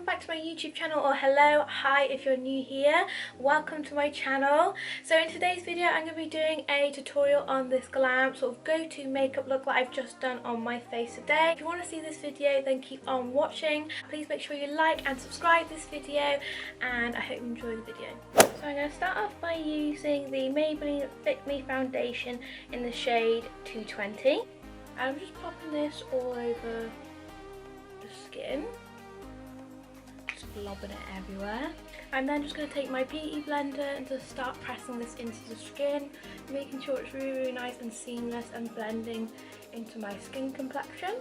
welcome back to my YouTube channel, or hello, hi if you're new here, welcome to my channel. So in today's video I'm going to be doing a tutorial on this glam sort of go-to makeup look that I've just done on my face today. If you want to see this video then keep on watching. Please make sure you like and subscribe this video, and I hope you enjoy the video. So I'm going to start off by using the Maybelline Fit Me foundation in the shade 220. I'm just popping this all over the skin, just blobbing it everywhere. I'm then just going to take my beauty blender and just start pressing this into the skin, making sure it's really nice and seamless and blending into my skin complexion.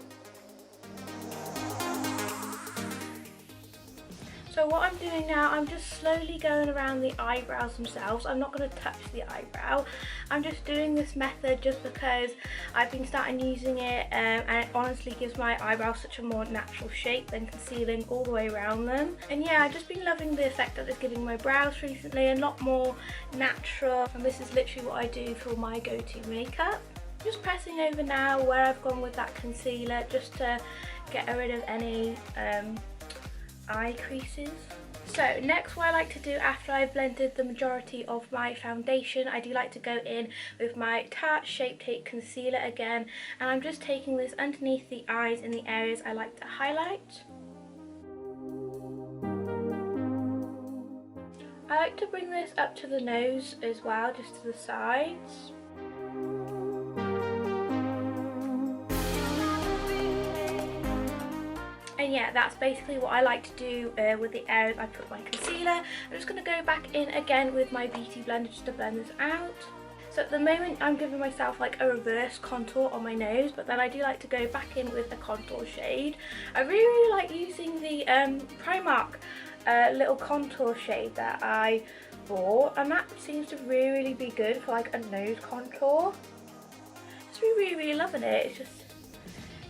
So what I'm doing now, I'm just slowly going around the eyebrows themselves. I'm not going to touch the eyebrow. I'm just doing this method just because I've been starting using it and it honestly gives my eyebrows such a more natural shape than concealing all the way around them. And yeah, I've just been loving the effect that it's giving my brows recently, a lot more natural. And this is literally what I do for my go-to makeup. Just pressing over now where I've gone with that concealer just to get rid of any eye creases. So next, what I like to do after I've blended the majority of my foundation, I do like to go in with my Tarte Shape Tape Concealer again, and I'm just taking this underneath the eyes in the areas I like to highlight. I like to bring this up to the nose as well, just to the sides. And yeah, that's basically what I like to do with the areas I put my concealer. I'm just going to go back in again with my beauty blender just to blend this out. So at the moment I'm giving myself like a reverse contour on my nose, but then I do like to go back in with a contour shade. I really like using the Primark little contour shade that I bought, and that seems to really be good for like a nose contour. Just really loving it. It's just,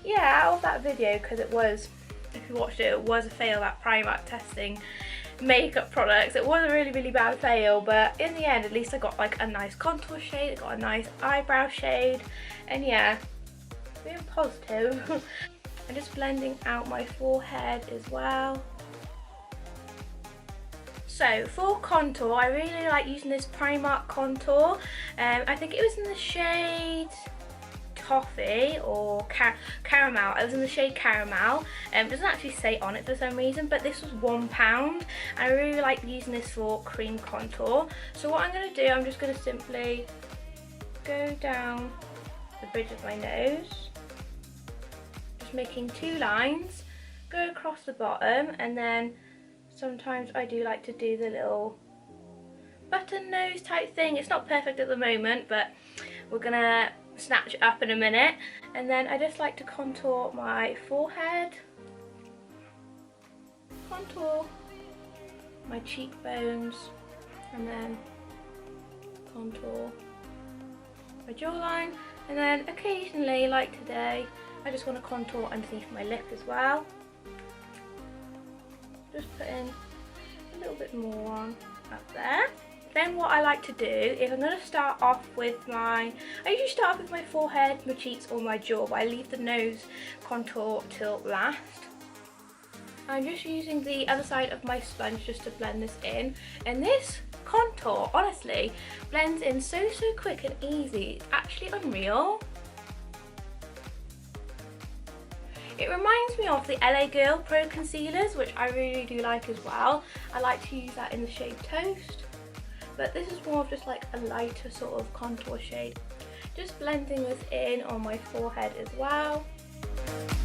yeah, out of that video, because it was, if you watched it was a fail at Primark testing makeup products. It was a really bad fail, but in the end at least I got like a nice contour shade, I got a nice eyebrow shade, and yeah, being positive. I'm just blending out my forehead as well. So for contour, I really like using this Primark contour. I think it was in the shade Toffee or Caramel. I was in the shade Caramel. It doesn't actually say on it for some reason, but this was £1 and I really like using this for cream contour. So what I'm going to do, I'm just going to simply go down the bridge of my nose, just making two lines, go across the bottom, and then sometimes I do like to do the little button nose type thing. It's not perfect at the moment, but we're gonna snatch it up in a minute. And then I just like to contour my forehead, contour my cheekbones, and then contour my jawline. And then occasionally, like today, I just want to contour underneath my lip as well. Just putting a little bit more on up there. Then what I like to do is I'm going to start off with I usually start off with my forehead, my cheeks or my jaw, but I leave the nose contour till last. I'm just using the other side of my sponge just to blend this in, and this contour honestly blends in so quick and easy. It's actually unreal. It reminds me of the LA Girl Pro Concealers, which I really do like as well. I like to use that in the shade Toast, but this is more of just like a lighter sort of contour shade. Just blending this in on my forehead as well.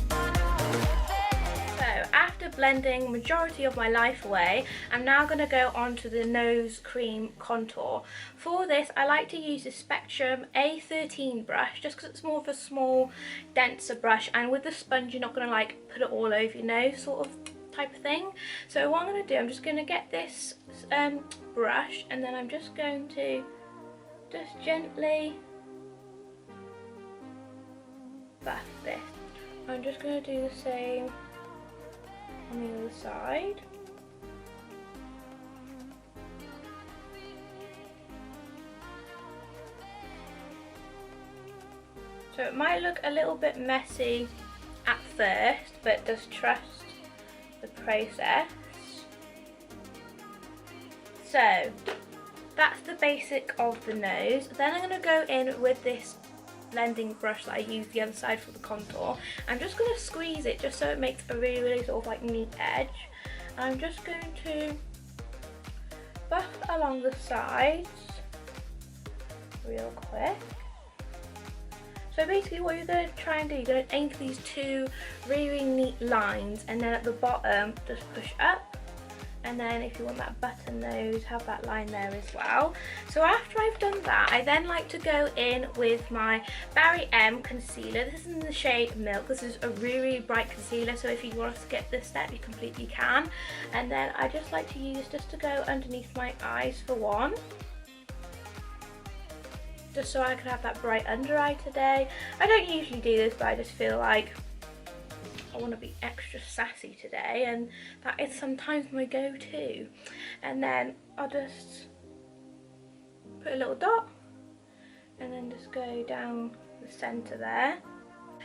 So after blending majority of my life away, I'm now going to go on to the nose cream contour. For this I like to use the Spectrum A13 brush just because it's more of a small denser brush, and with the sponge you're not going to like put it all over your nose sort of type of thing. So what I'm going to do, I'm just going to get this brush, and then I'm just going to just gently buff this. I'm just going to do the same on the other side. So it might look a little bit messy at first, but just trust the process. So that's the basic of the nose. Then I'm going to go in with this blending brush that I used the other side for the contour. I'm just going to squeeze it just so it makes a really sort of like neat edge. I'm just going to buff along the sides real quick. So basically what you're going to try and do, you're going to aim for these two really neat lines, and then at the bottom just push up, and then if you want that button nose, have that line there as well. So after I've done that, I then like to go in with my BarryM concealer. This is in the shade Milk. This is a really bright concealer, so if you want to skip this step you completely can. And then I just like to use just to go underneath my eyes for one, just so I can have that bright under eye today. I don't usually do this, but I just feel like I want to be extra sassy today, and that is sometimes my go-to. And then I'll just put a little dot and then just go down the centre there.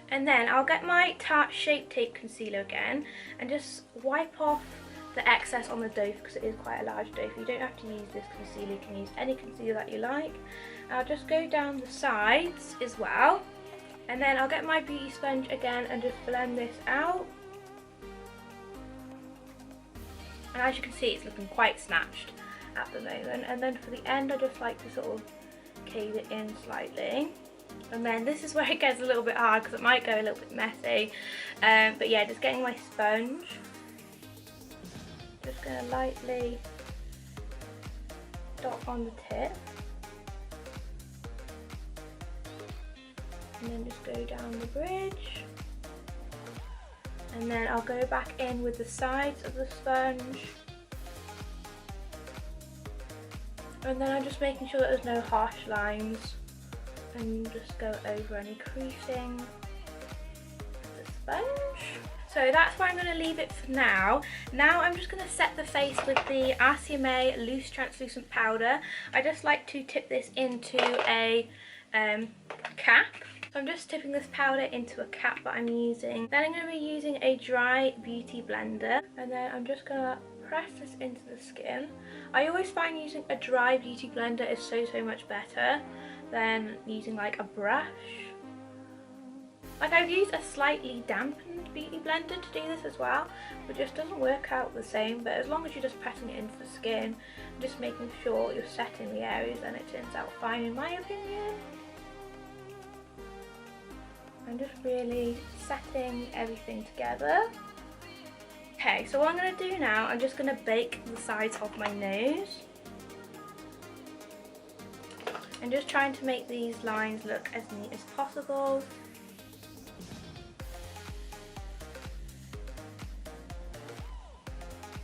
And then I'll get my Tarte Shape Tape Concealer again and just wipe off the excess on the doe, because it is quite a large doe. You don't have to use this concealer, you can use any concealer that you like. I'll just go down the sides as well, and then I'll get my beauty sponge again and just blend this out. And as you can see, it's looking quite snatched at the moment. And then for the end, I just like to sort of cave it in slightly. And then this is where it gets a little bit hard because it might go a little bit messy. But yeah, just getting my sponge. Just going to lightly dot on the tip. And then just go down the bridge. And then I'll go back in with the sides of the sponge. And then I'm just making sure that there's no harsh lines. And just go over any creasing with the sponge. So that's where I'm going to leave it for now. Now I'm just going to set the face with the RCMA Loose Translucent Powder. I just like to tip this into a cap. So I'm just tipping this powder into a cap that I'm using. Then I'm going to be using a dry beauty blender. And then I'm just going to press this into the skin. I always find using a dry beauty blender is so much better than using like a brush. Like I've used a slightly dampened beauty blender to do this as well, but it just doesn't work out the same. But as long as you're just pressing it into the skin, just making sure you're setting the areas, then it turns out fine in my opinion. I'm just really setting everything together. Okay, so what I'm going to do now, I'm just going to bake the sides of my nose. I'm just trying to make these lines look as neat as possible.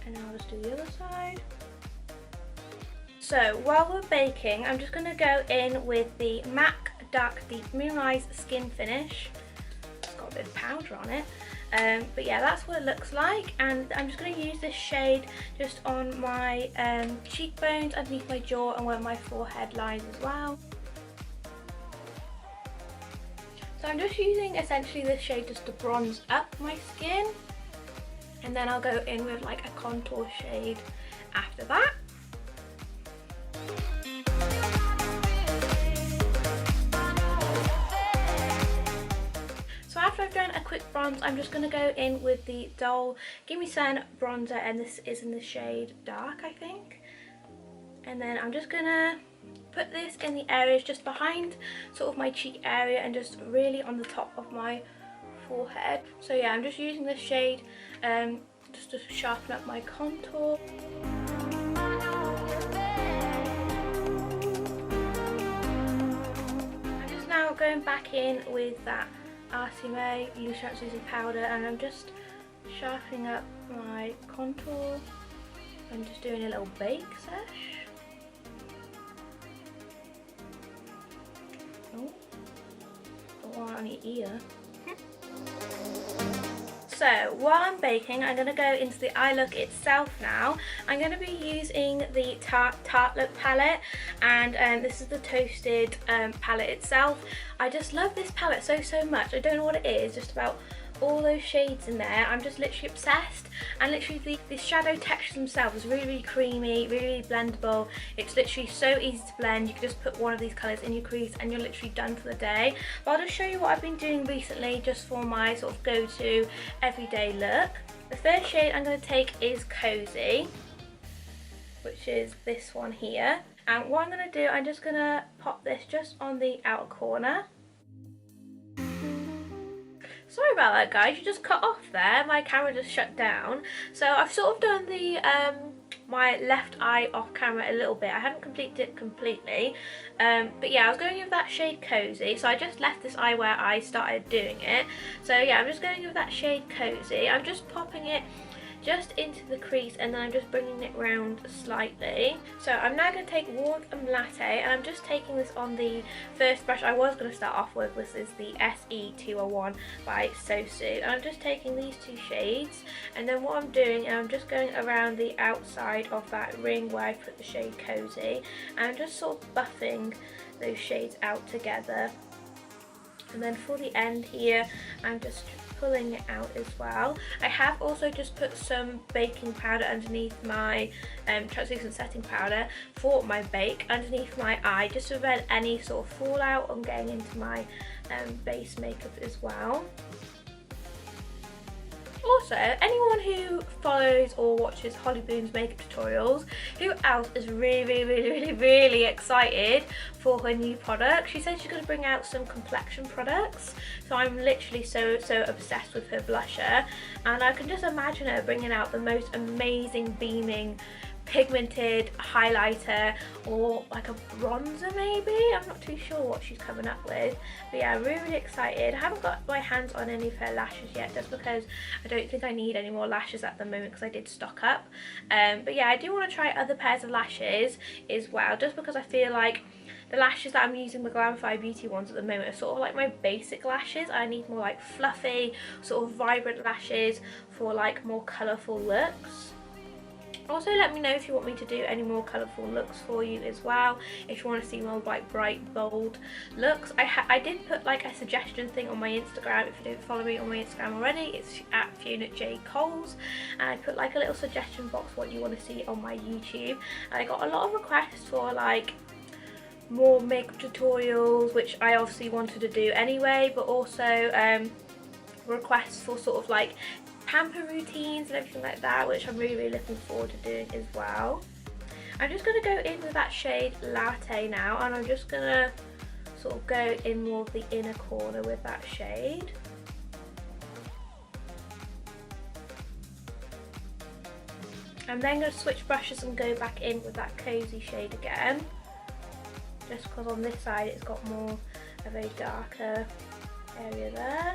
And I'll just do the other side. So while we're baking, I'm just going to go in with the MAC Dark Deep Mineralised Skin Finish. It's got a bit of powder on it. But yeah, that's what it looks like, and I'm just going to use this shade just on my cheekbones, underneath my jaw, and where my forehead lies as well. So I'm just using essentially this shade just to bronze up my skin, and then I'll go in with like a contour shade after that. After I've done a quick bronze, I'm just going to go in with the Doll Gimme bronzer, and this is in the shade Dark, I think. And then I'm just going to put this in the areas just behind sort of my cheek area and just really on the top of my forehead. So yeah, I'm just using this shade just to sharpen up my contour. I'm just now going back in with that RCMA Loose Translucent Powder, and I'm just sharpening up my contour and just doing a little bake sesh. Oh, got one on your ear. So while I'm baking, I'm going to go into the eye look itself now. I'm going to be using the Tarte Look palette, and this is the Toasted palette itself. I just love this palette so much. I don't know what it is, just about all those shades in there. I'm just literally obsessed, and literally the shadow textures themselves are really, really creamy, really, really blendable. It's literally so easy to blend. You can just put one of these colours in your crease and you're literally done for the day. But I'll just show you what I've been doing recently just for my sort of go-to everyday look. The first shade I'm going to take is Cozy, which is this one here. And what I'm going to do, I'm just going to pop this just on the outer corner. Sorry about that, guys, you just cut off there, my camera just shut down. So I've sort of done the my left eye off camera a little bit. I haven't completed it completely, but yeah, I was going with that shade Cozy, so I just left this eye where I started doing it. So yeah, I'm just going with that shade Cozy. I'm just popping it just into the crease, and then I'm just bringing it round slightly. So I'm now going to take Warmth and Latte, and I'm just taking this on the first brush I was going to start off with. This is the SE201 by Sosu, and I'm just taking these two shades, and then what I'm doing is I'm just going around the outside of that ring where I put the shade Cozy, and I'm just sort of buffing those shades out together. And then for the end here, I'm just pulling it out as well. I have also just put some baking powder underneath my translucent setting powder for my bake underneath my eye, just to prevent any sort of fallout on getting into my base makeup as well. Also, anyone who follows or watches Holly Boon's makeup tutorials, who else is really excited for her new product? She said she's going to bring out some complexion products, so I'm literally so obsessed with her blusher, and I can just imagine her bringing out the most amazing beaming pigmented highlighter, or like a bronzer maybe. I'm not too sure what she's coming up with, but yeah, I'm really excited. I haven't got my hands on any of her lashes yet, just because I don't think I need any more lashes at the moment, because I did stock up. But yeah, I do want to try other pairs of lashes as well, just because I feel like the lashes that I'm using, the Glamify Beauty ones at the moment, are sort of like my basic lashes. I need more like fluffy, sort of vibrant lashes for like more colourful looks. Also, let me know if you want me to do any more colourful looks for you as well, if you want to see more like bright, bold looks. I did put like a suggestion thing on my Instagram. If you don't follow me on my Instagram already, it's at Fiona J Coles, and I put like a little suggestion box what you want to see on my YouTube, and I got a lot of requests for like more makeup tutorials, which I obviously wanted to do anyway, but also requests for sort of like pamper routines and everything like that, which I'm really looking forward to doing as well. I'm just going to go in with that shade Latte now, and I'm just going to sort of go in more of the inner corner with that shade. I'm then going to switch brushes and go back in with that Cozy shade again, just because on this side it's got more of a darker area there.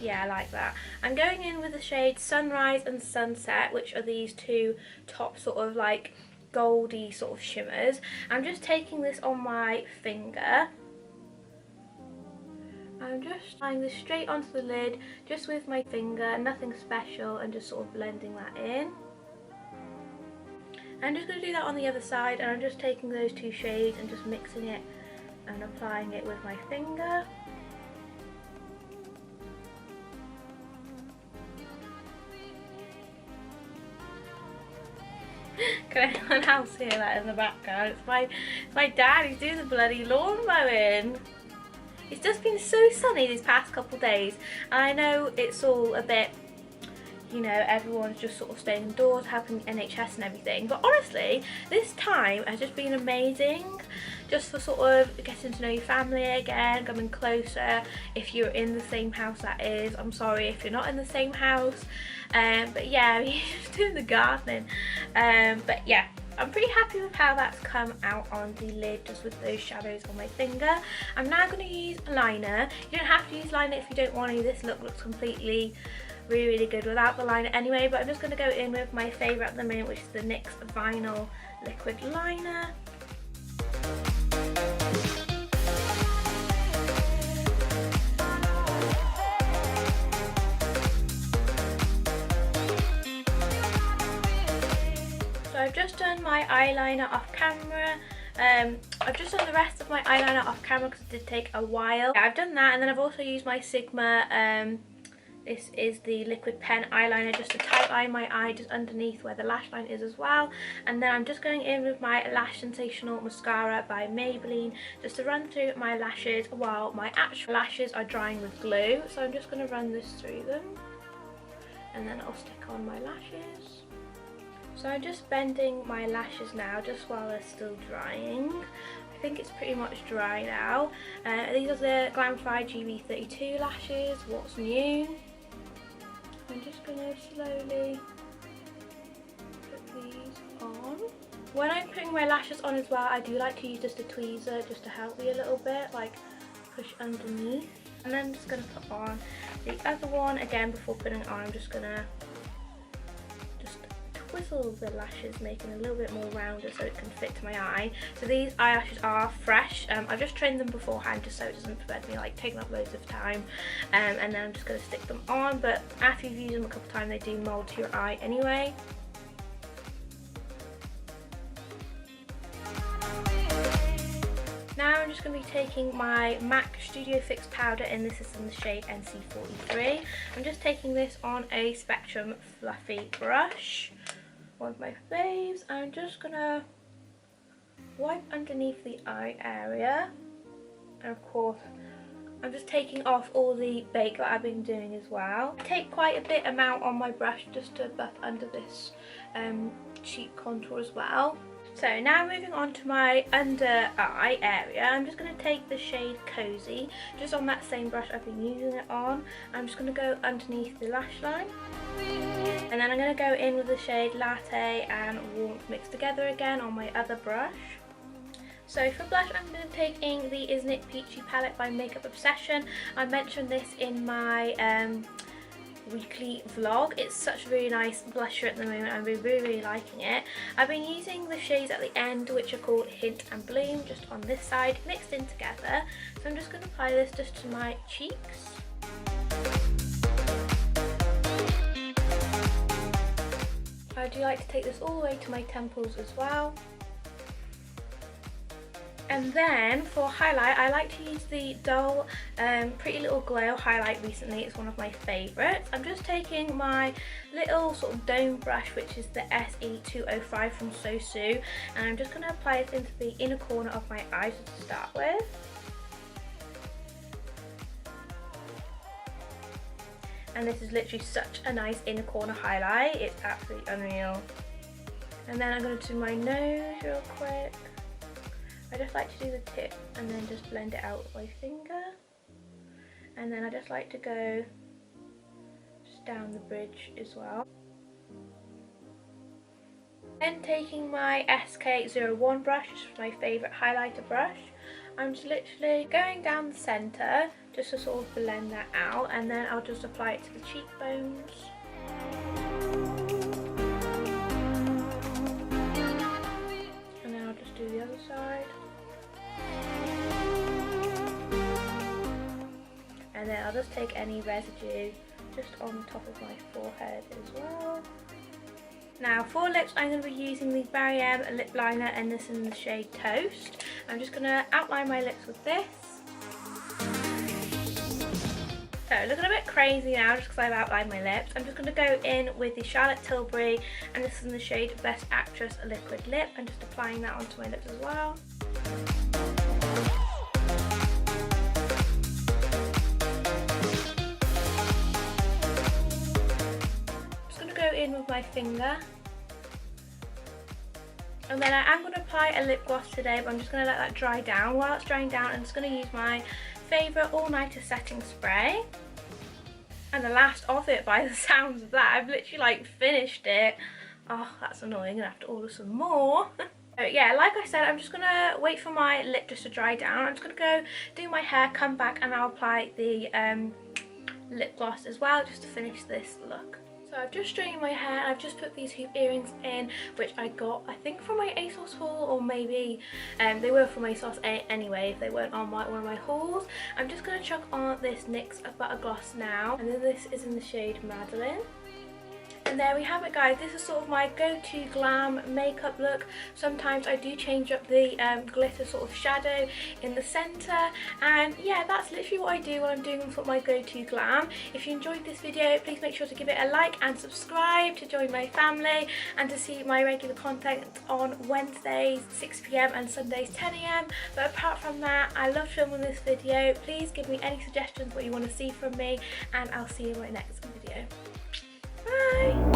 Yeah, I like that. I'm going in with the shades Sunrise and Sunset, which are these two top sort of like goldy sort of shimmers. I'm just taking this on my finger. I'm just applying this straight onto the lid, just with my finger, nothing special, and just sort of blending that in. I'm just going to do that on the other side, and I'm just taking those two shades and just mixing it and applying it with my finger. Can anyone else hear that in the background? It's my dad, he's doing the bloody lawn mowing. It's just been so sunny these past couple days, and I know it's all a bit, you know, everyone's just sort of staying indoors, helping the NHS and everything, but honestly, this time has just been amazing, just for sort of getting to know your family again, coming closer. If you're in the same house, that is. I'm sorry if you're not in the same house, but yeah, we're just doing the gardening, but yeah, I'm pretty happy with how that's come out on the lid, just with those shadows on my finger. I'm now going to use a liner. You don't have to use liner if you don't want to. This look looks completely really good without the liner anyway, but I'm just going to go in with my favourite at the moment, which is the NYX Vinyl Liquid Liner. So I've just done my eyeliner off camera, I've just done the rest of my eyeliner off camera because it did take a while. Yeah, I've done that, and then I've also used my Sigma, this is the liquid pen eyeliner, just to tight line my eye just underneath where the lash line is as well. And then I'm just going in with my Lash Sensational Mascara by Maybelline just to run through my lashes while my actual lashes are drying with glue. So I'm just going to run this through them, and then I'll stick on my lashes. So I'm just bending my lashes now just while they're still drying. I think it's pretty much dry now. These are the Glamify GB32 lashes, What's New. I'm just going to slowly put these on. When I'm putting my lashes on as well, I do like to use just a tweezer just to help me a little bit, like push underneath. And then I'm just going to put on the other one again. Before putting it on, I'm just going to twizzle the lashes, making it a little bit more rounder so it can fit to my eye. So these eyelashes are fresh. I've just trimmed them beforehand just so it doesn't prevent me like taking up loads of time. And then I'm just going to stick them on, but after you've used them a couple of times they do mould to your eye anyway. Now I'm just going to be taking my MAC Studio Fix powder, and this is in the shade NC43. I'm just taking this on a Spectrum fluffy brush, one of my faves. I'm just going to wipe underneath the eye area, and of course I'm just taking off all the bake that I've been doing as well. I take quite a bit amount on my brush just to buff under this cheek contour as well. So now moving on to my under eye area, I'm just going to take the shade Cozy, just on that same brush I've been using it on. I'm just going to go underneath the lash line. And then I'm going to go in with the shade Latte and Warmth mixed together again on my other brush. So for blush, I'm going to be taking the Isn't It Peachy palette by Makeup Obsession. I mentioned this in my weekly vlog. It's such a really nice blusher at the moment. I'm really liking it. I've been using the shades at the end, which are called Hint and Bloom, just on this side, mixed in together. So I'm just going to apply this just to my cheeks. I do like to take this all the way to my temples as well. And then for highlight, I like to use the Dull Pretty Little Glow highlight recently. It's one of my favourites. I'm just taking my little sort of dome brush, which is the SE205 from Sosu, and I'm just going to apply it into the inner corner of my eyes to start with. And this is literally such a nice inner corner highlight. It's absolutely unreal. And then I'm going to do my nose real quick. I just like to do the tip and then just blend it out with my finger. And then I just like to go just down the bridge as well. Then taking my SK01 brush, which is my favourite highlighter brush, I'm just literally going down the centre just to sort of blend that out, and then I'll just apply it to the cheekbones. And then I'll just do the other side. And then I'll just take any residue just on the top of my forehead as well. Now for lips, I'm going to be using the BarryM lip liner, and this in the shade Toast. I'm just going to outline my lips with this. So looking a bit crazy now just because I've outlined my lips. I'm just going to go in with the Charlotte Tilbury, and this is in the shade Best Actress Liquid Lip, and just applying that onto my lips as well. In with my finger, and then I am going to apply a lip gloss today, but I'm just going to let that dry down. While it's drying down, I'm just going to use my favourite all-nighter setting spray, and the last of it by the sounds of that. I've literally like finished it. Oh, that's annoying. I'm going to have to order some more. So yeah, like I said, I'm just going to wait for my lip just to dry down. I'm just going to go do my hair, come back, and I'll apply the lip gloss as well just to finish this look. So I've just straightened my hair, and I've just put these hoop earrings in, which I got I think from my ASOS haul, or maybe they were from ASOS anyway if they weren't on one of my hauls. I'm just going to chuck on this NYX Butter Gloss now, and then this is in the shade Madeline. And there we have it, guys. This is sort of my go-to-glam makeup look. Sometimes I do change up the glitter sort of shadow in the centre, and yeah, that's literally what I do when I'm doing sort of my go-to-glam. If you enjoyed this video, please make sure to give it a like and subscribe to join my family and to see my regular content on Wednesdays 6 PM and Sundays 10 AM. But apart from that, I love filming this video. Please give me any suggestions what you want to see from me, and I'll see you in my next video. Bye!